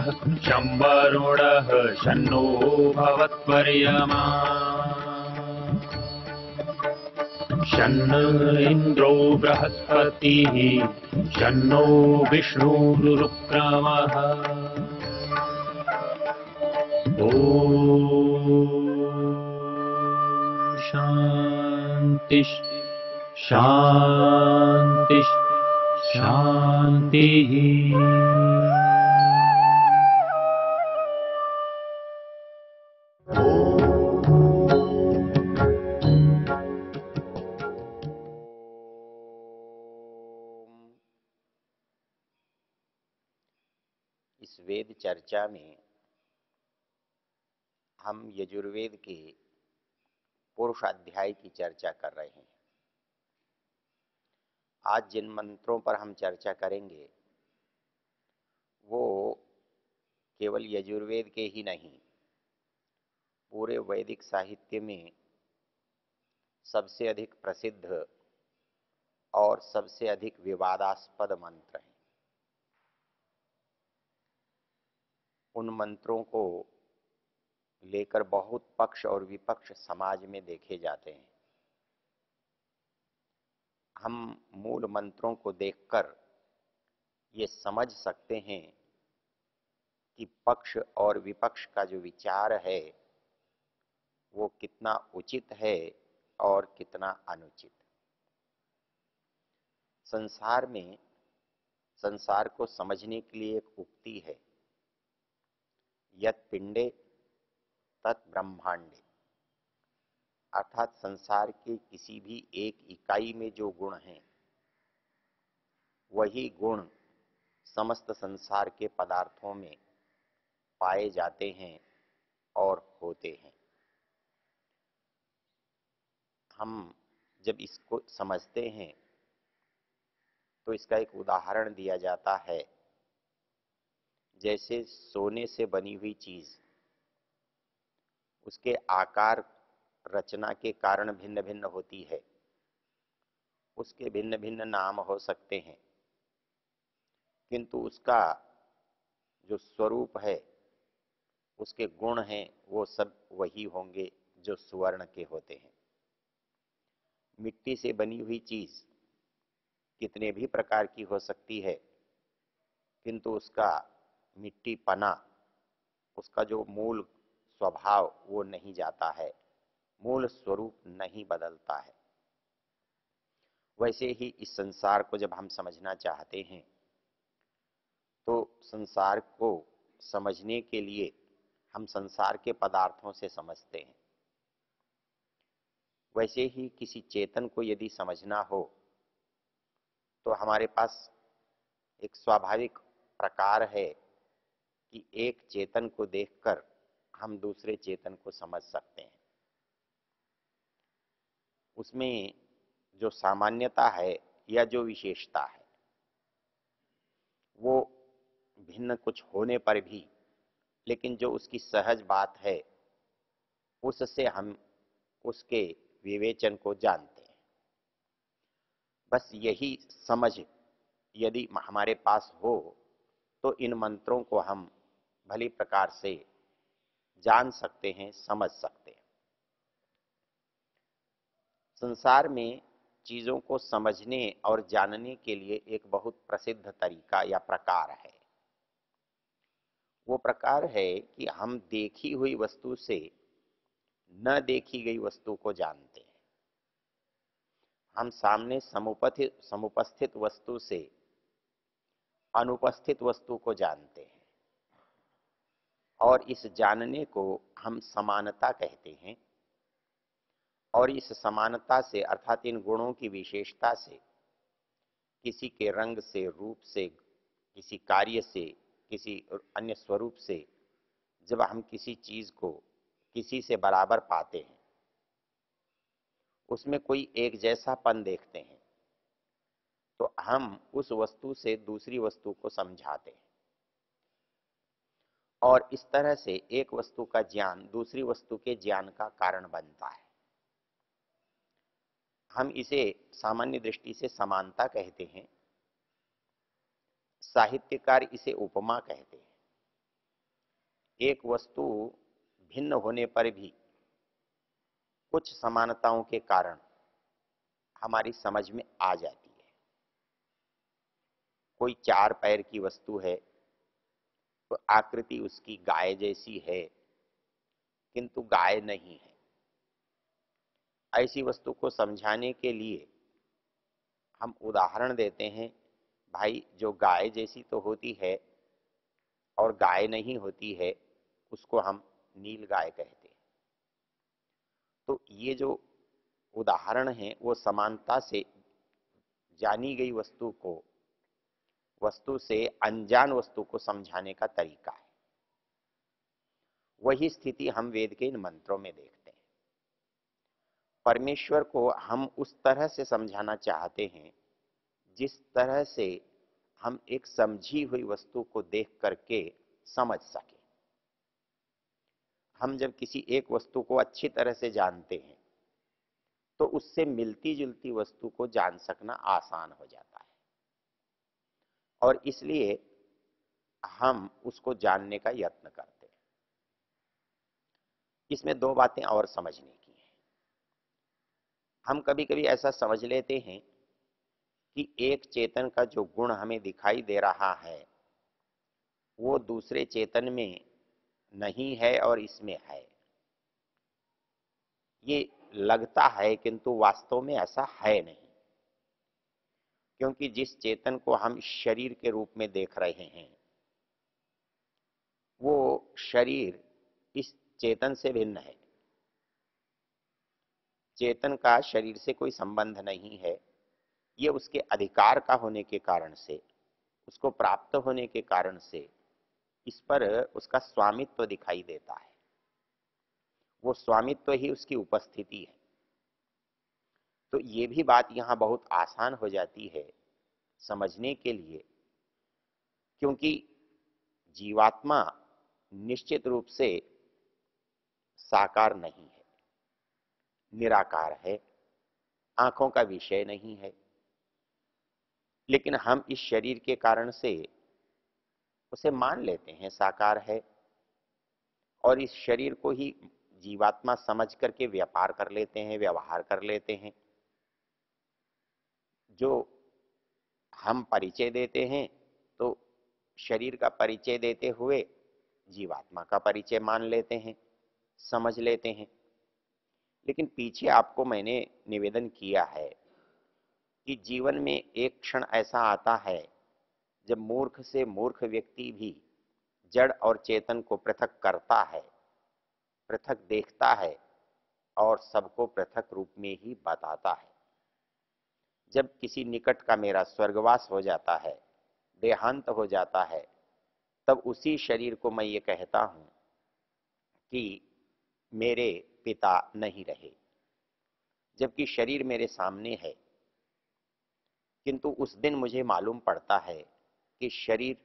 शं वरुणः शन्नो भवत्वर्यमा शन्न इन्द्रो बृहस्पतिः शन्नो विष्णुरुक्रमः ॐ शान्ति शान्ति शान्तिः। इस वेद चर्चा में हम यजुर्वेद के पुरुष अध्याय की चर्चा कर रहे हैं। आज जिन मंत्रों पर हम चर्चा करेंगे वो केवल यजुर्वेद के ही नहीं, पूरे वैदिक साहित्य में सबसे अधिक प्रसिद्ध और सबसे अधिक विवादास्पद मंत्र हैं। उन मंत्रों को लेकर बहुत पक्ष और विपक्ष समाज में देखे जाते हैं। हम मूल मंत्रों को देखकर ये समझ सकते हैं कि पक्ष और विपक्ष का जो विचार है वो कितना उचित है और कितना अनुचित। संसार को समझने के लिए एक उक्ति है, यत् पिंडे तत् ब्रह्मांडे, अर्थात संसार के किसी भी एक इकाई में जो गुण हैं वही गुण समस्त संसार के पदार्थों में पाए जाते हैं और होते हैं। हम जब इसको समझते हैं तो इसका एक उदाहरण दिया जाता है, जैसे सोने से बनी हुई चीज, उसके आकार रचना के कारण भिन्न भिन्न होती है, उसके भिन्न भिन्न नाम हो सकते हैं, किंतु उसका जो स्वरूप है, उसके गुण हैं, वो सब वही होंगे जो सुवर्ण के होते हैं। मिट्टी से बनी हुई चीज कितने भी प्रकार की हो सकती है, किंतु उसका मिट्टी पना, उसका जो मूल स्वभाव वो नहीं जाता है, मूल स्वरूप नहीं बदलता है। वैसे ही इस संसार को जब हम समझना चाहते हैं तो संसार को समझने के लिए हम संसार के पदार्थों से समझते हैं। वैसे ही किसी चेतन को यदि समझना हो तो हमारे पास एक स्वाभाविक प्रकार है कि एक चेतन को देखकर हम दूसरे चेतन को समझ सकते हैं। उसमें जो सामान्यता है या जो विशेषता है वो भिन्न कुछ होने पर भी, लेकिन जो उसकी सहज बात है उससे हम उसके विवेचन को जानते हैं। बस यही समझ यदि हमारे पास हो तो इन मंत्रों को हम भली प्रकार से जान सकते हैं, समझ सकते हैं। संसार में चीजों को समझने और जानने के लिए एक बहुत प्रसिद्ध तरीका या प्रकार है। वो प्रकार है कि हम देखी हुई वस्तु से न देखी गई वस्तु को जानते हैं। हम सामने समुपस्थित वस्तु से अनुपस्थित वस्तु को जानते हैं और इस जानने को हम समानता कहते हैं। और इस समानता से अर्थात इन गुणों की विशेषता से, किसी के रंग से, रूप से, किसी कार्य से, किसी अन्य स्वरूप से जब हम किसी चीज को किसी से बराबर पाते हैं, उसमें कोई एक जैसापन देखते हैं, तो हम उस वस्तु से दूसरी वस्तु को समझाते हैं और इस तरह से एक वस्तु का ज्ञान दूसरी वस्तु के ज्ञान का कारण बनता है। हम इसे सामान्य दृष्टि से समानता कहते हैं, साहित्यकार इसे उपमा कहते हैं। एक वस्तु भिन्न होने पर भी कुछ समानताओं के कारण हमारी समझ में आ जाती है। कोई 4 पैर की वस्तु है तो आकृति उसकी गाय जैसी है, किंतु गाय नहीं है। ऐसी वस्तु को समझाने के लिए हम उदाहरण देते हैं, भाई जो गाय जैसी तो होती है और गाय नहीं होती है, उसको हम नील गाय कहते हैं। तो ये जो उदाहरण है वो समानता से जानी गई वस्तु को वस्तु से अनजान वस्तु को समझाने का तरीका है। वही स्थिति हम वेद के इन मंत्रों में देखते हैं। परमेश्वर को हम उस तरह से समझाना चाहते हैं जिस तरह से हम एक समझी हुई वस्तु को देख करके समझ सके। हम जब किसी एक वस्तु को अच्छी तरह से जानते हैं तो उससे मिलती जुलती वस्तु को जान सकना आसान हो जाता है, और इसलिए हम उसको जानने का यत्न करते हैं। इसमें 2 बातें और समझने की हैं। हम कभी कभी ऐसा समझ लेते हैं कि एक चेतन का जो गुण हमें दिखाई दे रहा है वो दूसरे चेतन में नहीं है और इसमें है। ये लगता है किंतु वास्तव में ऐसा है नहीं, क्योंकि जिस चेतन को हम शरीर के रूप में देख रहे हैं वो शरीर इस चेतन से भिन्न है। चेतन का शरीर से कोई संबंध नहीं है। ये उसके अधिकार का होने के कारण से, उसको प्राप्त होने के कारण से इस पर उसका स्वामित्व दिखाई देता है। वो स्वामित्व ही उसकी उपस्थिति है। तो ये भी बात यहाँ बहुत आसान हो जाती है समझने के लिए, क्योंकि जीवात्मा निश्चित रूप से साकार नहीं है, निराकार है, आंखों का विषय नहीं है। लेकिन हम इस शरीर के कारण से उसे मान लेते हैं साकार है, और इस शरीर को ही जीवात्मा समझ करके व्यापार कर लेते हैं, व्यवहार कर लेते हैं। जो हम परिचय देते हैं तो शरीर का परिचय देते हुए जीवात्मा का परिचय मान लेते हैं, समझ लेते हैं। लेकिन पीछे आपको मैंने निवेदन किया है कि जीवन में एक क्षण ऐसा आता है जब मूर्ख से मूर्ख व्यक्ति भी जड़ और चेतन को पृथक करता है, पृथक देखता है और सबको पृथक रूप में ही बताता है। जब किसी निकट का मेरा स्वर्गवास हो जाता है, देहांत हो जाता है, तब उसी शरीर को मैं ये कहता हूं कि मेरे पिता नहीं रहे, जबकि शरीर मेरे सामने है। किंतु उस दिन मुझे मालूम पड़ता है कि शरीर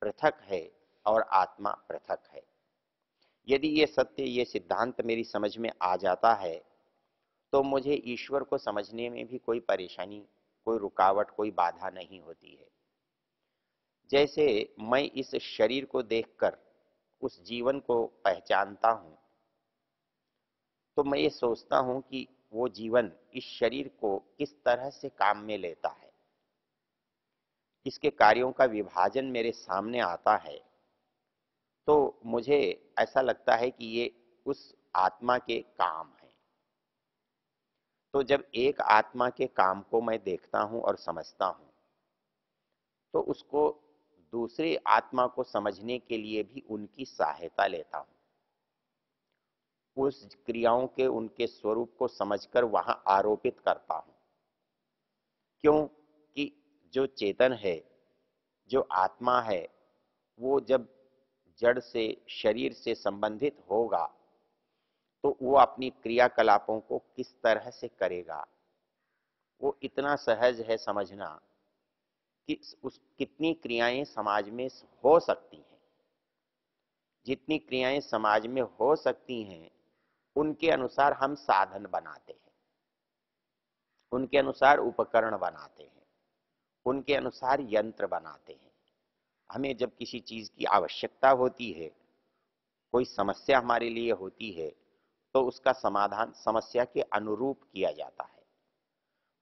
पृथक है और आत्मा पृथक है। यदि ये सत्य, ये सिद्धांत मेरी समझ में आ जाता है तो मुझे ईश्वर को समझने में भी कोई परेशानी, कोई रुकावट, कोई बाधा नहीं होती है। जैसे मैं इस शरीर को देखकर उस जीवन को पहचानता हूं, तो मैं ये सोचता हूं कि वो जीवन इस शरीर को किस तरह से काम में लेता है। इसके कार्यों का विभाजन मेरे सामने आता है तो मुझे ऐसा लगता है कि ये उस आत्मा के काम है। तो जब एक आत्मा के काम को मैं देखता हूं और समझता हूं तो उसको दूसरी आत्मा को समझने के लिए भी उनकी सहायता लेता हूं। उस क्रियाओं के, उनके स्वरूप को समझकर वहां आरोपित करता हूं। क्यों? कि जो चेतन है, जो आत्मा है, वो जब जड़ से, शरीर से संबंधित होगा तो वो अपनी क्रियाकलापों को किस तरह से करेगा, वो इतना सहज है समझना कि उस कितनी क्रियाएं समाज में हो सकती हैं। जितनी क्रियाएं समाज में हो सकती हैं उनके अनुसार हम साधन बनाते हैं, उनके अनुसार उपकरण बनाते हैं, उनके अनुसार यंत्र बनाते हैं। हमें जब किसी चीज की आवश्यकता होती है कोई समस्या हमारे लिए होती है तो उसका समाधान समस्या के अनुरूप किया जाता है।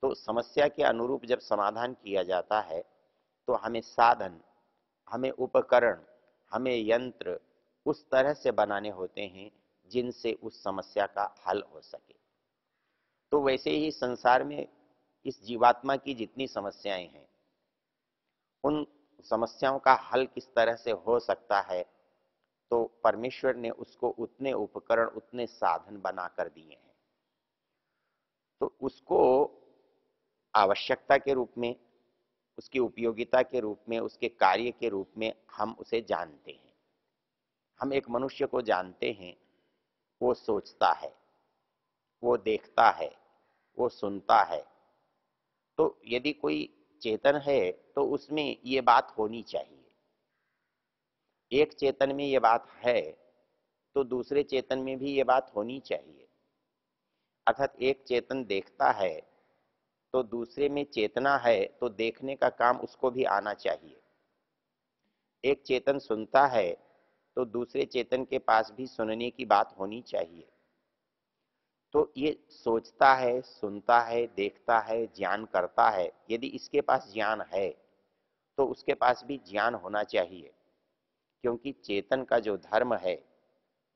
तो समस्या के अनुरूप जब समाधान किया जाता है तो हमें साधन, हमें उपकरण, हमें यंत्र उस तरह से बनाने होते हैं जिनसे उस समस्या का हल हो सके। तो वैसे ही संसार में इस जीवात्मा की जितनी समस्याएं हैं उन समस्याओं का हल किस तरह से हो सकता है, तो परमेश्वर ने उसको उतने उपकरण, उतने साधन बना कर दिए हैं। तो उसको आवश्यकता के रूप में, उसकी उपयोगिता के रूप में, उसके कार्य के रूप में हम उसे जानते हैं। हम एक मनुष्य को जानते हैं, वो सोचता है, वो देखता है, वो सुनता है। तो यदि कोई चेतन है तो उसमें ये बात होनी चाहिए। एक चेतन में ये बात है तो दूसरे चेतन में भी ये बात होनी चाहिए। अर्थात एक चेतन देखता है तो दूसरे में चेतना है तो देखने का काम उसको भी आना चाहिए। एक चेतन सुनता है तो दूसरे चेतन के पास भी सुनने की बात होनी चाहिए। तो ये सोचता है, सुनता है, देखता है, ज्ञान करता है, यदि इसके पास ज्ञान है तो उसके पास भी ज्ञान होना चाहिए। क्योंकि चेतन का जो धर्म है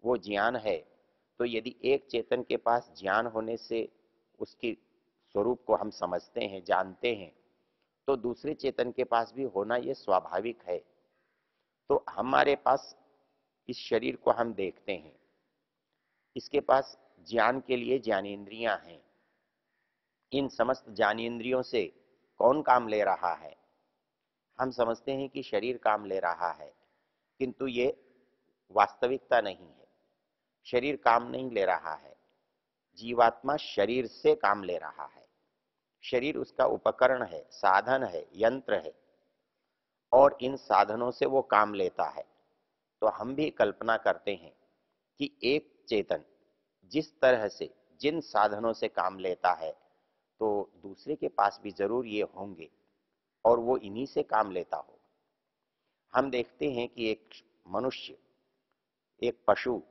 वो ज्ञान है। तो यदि एक चेतन के पास ज्ञान होने से उसकी स्वरूप को हम समझते हैं, जानते हैं, तो दूसरे चेतन के पास भी होना ये स्वाभाविक है। तो हमारे पास इस शरीर को हम देखते हैं, इसके पास ज्ञान के लिए ज्ञानेंद्रियां हैं। इन समस्त ज्ञानेंद्रियों से कौन काम ले रहा है? हम समझते हैं कि शरीर काम ले रहा है, किंतु ये वास्तविकता नहीं है। शरीर काम नहीं ले रहा है, जीवात्मा शरीर से काम ले रहा है। शरीर उसका उपकरण है, साधन है, यंत्र है, और इन साधनों से वो काम लेता है। तो हम भी कल्पना करते हैं कि एक चेतन जिस तरह से, जिन साधनों से काम लेता है, तो दूसरे के पास भी जरूर ये होंगे और वो इन्हीं से काम लेता होगा। हम देखते हैं कि एक मनुष्य, एक पशु,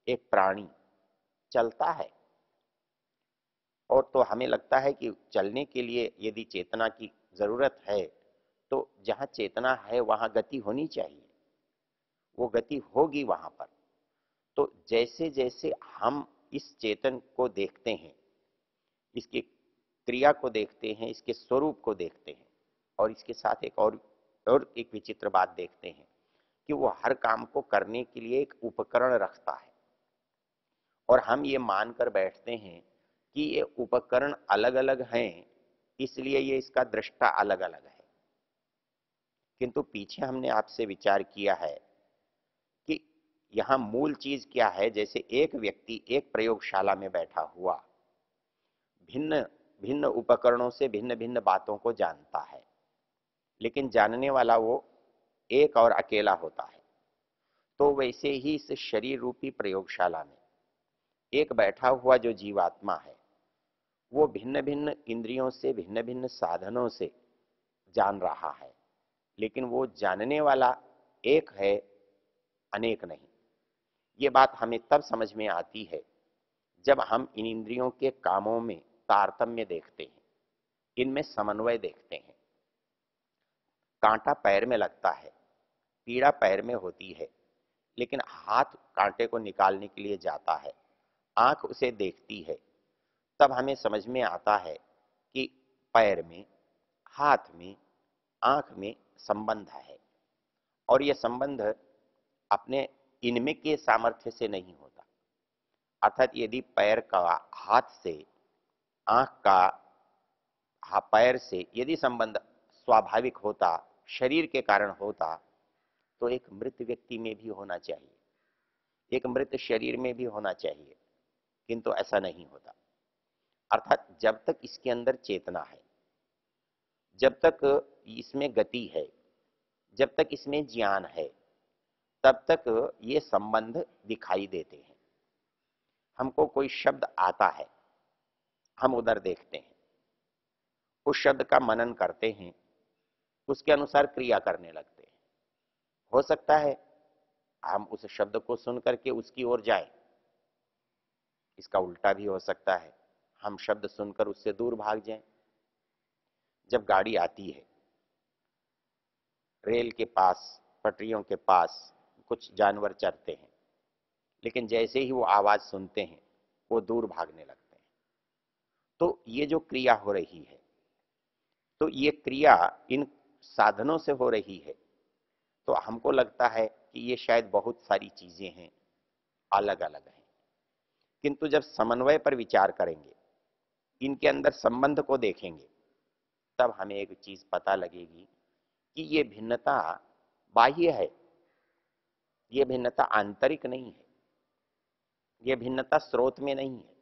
एक प्राणी चलता है, और तो हमें लगता है कि चलने के लिए यदि चेतना की जरूरत है तो जहां चेतना है वहां गति होनी चाहिए, वो गति होगी वहां पर। तो जैसे जैसे हम इस चेतन को देखते हैं, इसकी क्रिया को देखते हैं, इसके स्वरूप को देखते हैं, और इसके साथ एक और एक विचित्र बात देखते हैं कि वो हर काम को करने के लिए एक उपकरण रखता है। और हम ये मानकर बैठते हैं कि ये उपकरण अलग अलग हैं, इसलिए ये इसका दृष्टा अलग अलग है। किंतु पीछे हमने आपसे विचार किया है कि यहाँ मूल चीज क्या है। जैसे एक व्यक्ति एक प्रयोगशाला में बैठा हुआ भिन्न भिन्न उपकरणों से भिन्न भिन्न बातों को जानता है, लेकिन जानने वाला वो एक और अकेला होता है। तो वैसे ही इस शरीर रूपी प्रयोगशाला में एक बैठा हुआ जो जीवात्मा है वो भिन्न भिन्न इंद्रियों से, भिन्न भिन्न साधनों से जान रहा है, लेकिन वो जानने वाला एक है, अनेक नहीं। ये बात हमें तब समझ में आती है जब हम इन इंद्रियों के कामों में तारतम्य देखते हैं, इनमें समन्वय देखते हैं। कांटा पैर में लगता है, पीड़ा पैर में होती है, लेकिन हाथ कांटे को निकालने के लिए जाता है, आंख उसे देखती है। तब हमें समझ में आता है कि पैर में, हाथ में, आंख में संबंध है, और यह संबंध अपने इनमें के सामर्थ्य से नहीं होता। अर्थात यदि पैर का हाथ से, आंख का पैर से यदि संबंध स्वाभाविक होता, शरीर के कारण होता, तो एक मृत व्यक्ति में भी होना चाहिए, एक मृत शरीर में भी होना चाहिए, किंतु ऐसा नहीं होता। अर्थात जब तक इसके अंदर चेतना है, जब तक इसमें गति है, जब तक इसमें ज्ञान है, तब तक ये संबंध दिखाई देते हैं। हमको कोई शब्द आता है, हम उधर देखते हैं, उस शब्द का मनन करते हैं, उसके अनुसार क्रिया करने लगते हैं। हो सकता है हम उस शब्द को सुन करके उसकी ओर जाएं। इसका उल्टा भी हो सकता है, हम शब्द सुनकर उससे दूर भाग जाएं। जब गाड़ी आती है, रेल के पास, पटरियों के पास कुछ जानवर चरते हैं, लेकिन जैसे ही वो आवाज सुनते हैं वो दूर भागने लगते हैं। तो ये जो क्रिया हो रही है, तो ये क्रिया इन साधनों से हो रही है। तो हमको लगता है कि ये शायद बहुत सारी चीजें हैं, अलग अलग हैं, किंतु जब समन्वय पर विचार करेंगे, इनके अंदर संबंध को देखेंगे, तब हमें एक चीज पता लगेगी कि ये भिन्नता बाह्य है, ये भिन्नता आंतरिक नहीं है, ये भिन्नता स्रोत में नहीं है,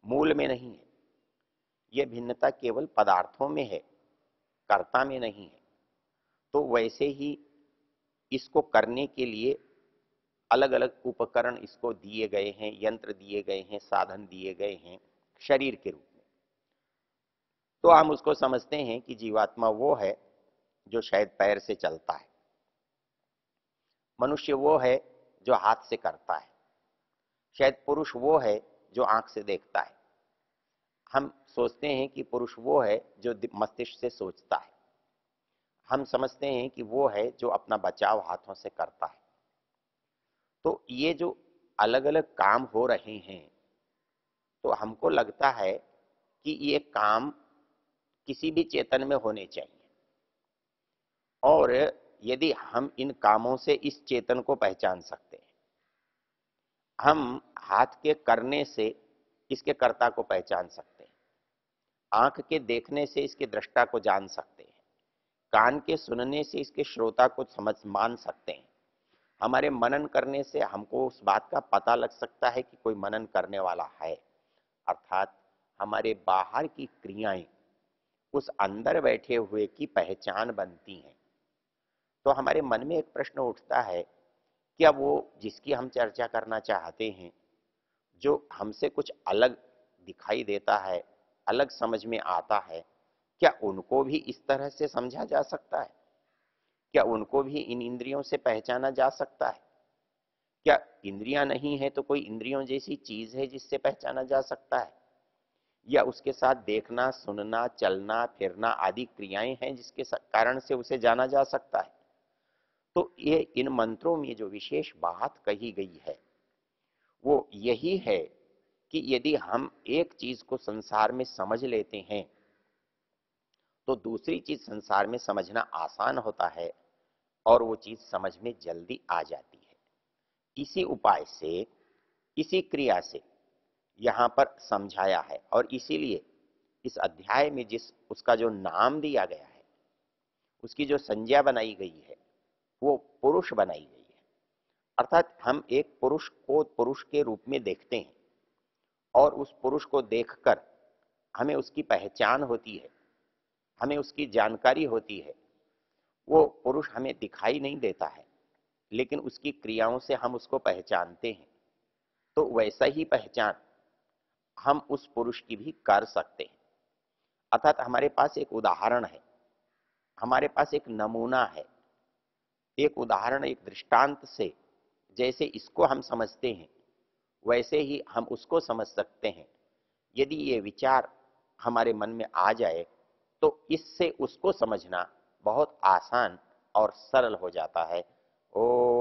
मूल में नहीं है। ये भिन्नता केवल पदार्थों में है, कर्ता में नहीं है। तो वैसे ही इसको करने के लिए अलग अलग उपकरण इसको दिए गए हैं, यंत्र दिए गए हैं, साधन दिए गए हैं शरीर के रूप में। तो हम उसको समझते हैं कि जीवात्मा वो है जो शायद पैर से चलता है, मनुष्य वो है जो हाथ से करता है, शायद पुरुष वो है जो आंख से देखता है। हम सोचते हैं कि पुरुष वो है जो मस्तिष्क से सोचता है। हम समझते हैं कि वो है जो अपना बचाव हाथों से करता है। तो ये जो अलग अलग काम हो रहे हैं, तो हमको लगता है कि ये काम किसी भी चेतन में होने चाहिए, और यदि हम इन कामों से इस चेतन को पहचान सकते हैं, हम हाथ के करने से इसके कर्ता को पहचान सकते हैं, आंख के देखने से इसके दृष्टा को जान सकते हैं, कान के सुनने से इसके श्रोता को समझ मान सकते हैं, हमारे मनन करने से हमको उस बात का पता लग सकता है कि कोई मनन करने वाला है। अर्थात हमारे बाहर की क्रियाएं उस अंदर बैठे हुए की पहचान बनती हैं। तो हमारे मन में एक प्रश्न उठता है, क्या वो जिसकी हम चर्चा करना चाहते हैं, जो हमसे कुछ अलग दिखाई देता है, अलग समझ में आता है, क्या उनको भी इस तरह से समझा जा सकता है? क्या उनको भी इन इंद्रियों से पहचाना जा सकता है? क्या इंद्रियां नहीं है तो कोई इंद्रियों जैसी चीज है जिससे पहचाना जा सकता है? या उसके साथ देखना, सुनना, चलना फिरना आदि क्रियाएं हैं जिसके कारण से उसे जाना जा सकता है? तो ये इन मंत्रों में जो विशेष बात कही गई है वो यही है कि यदि हम एक चीज को संसार में समझ लेते हैं तो दूसरी चीज संसार में समझना आसान होता है, और वो चीज समझ में जल्दी आ जाती है। इसी उपाय से, इसी क्रिया से यहां पर समझाया है, और इसीलिए इस अध्याय में जिस उसका जो नाम दिया गया है, उसकी जो संज्ञा बनाई गई है, वो पुरुष बनाई गई है। अर्थात हम एक पुरुष को पुरुष के रूप में देखते हैं, और उस पुरुष को देखकर हमें उसकी पहचान होती है, हमें उसकी जानकारी होती है। वो पुरुष हमें दिखाई नहीं देता है, लेकिन उसकी क्रियाओं से हम उसको पहचानते हैं। तो वैसा ही पहचान हम उस पुरुष की भी कर सकते हैं। अर्थात हमारे पास एक उदाहरण है, हमारे पास एक नमूना है, एक उदाहरण, एक दृष्टांत से जैसे इसको हम समझते हैं वैसे ही हम उसको समझ सकते हैं। यदि ये विचार हमारे मन में आ जाए तो इससे उसको समझना बहुत आसान और सरल हो जाता है। ओ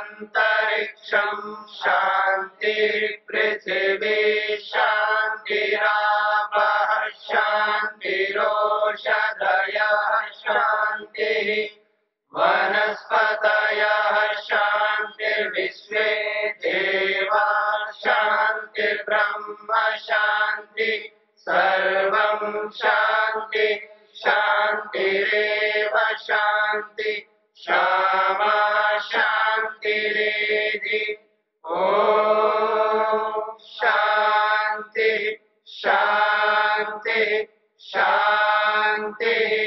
शांतिरंतरिक्षं शांति पृथिवी शांतिरापः शांतिरोषधयः शांतिः वनस्पतयः शांतिर्विश्वे देवाः शांतिर्ब्रह्म शांति सर्वं शांति शांतिरेव शांति क्षमा शांतिरेधि। ओम शांति शांति शांति।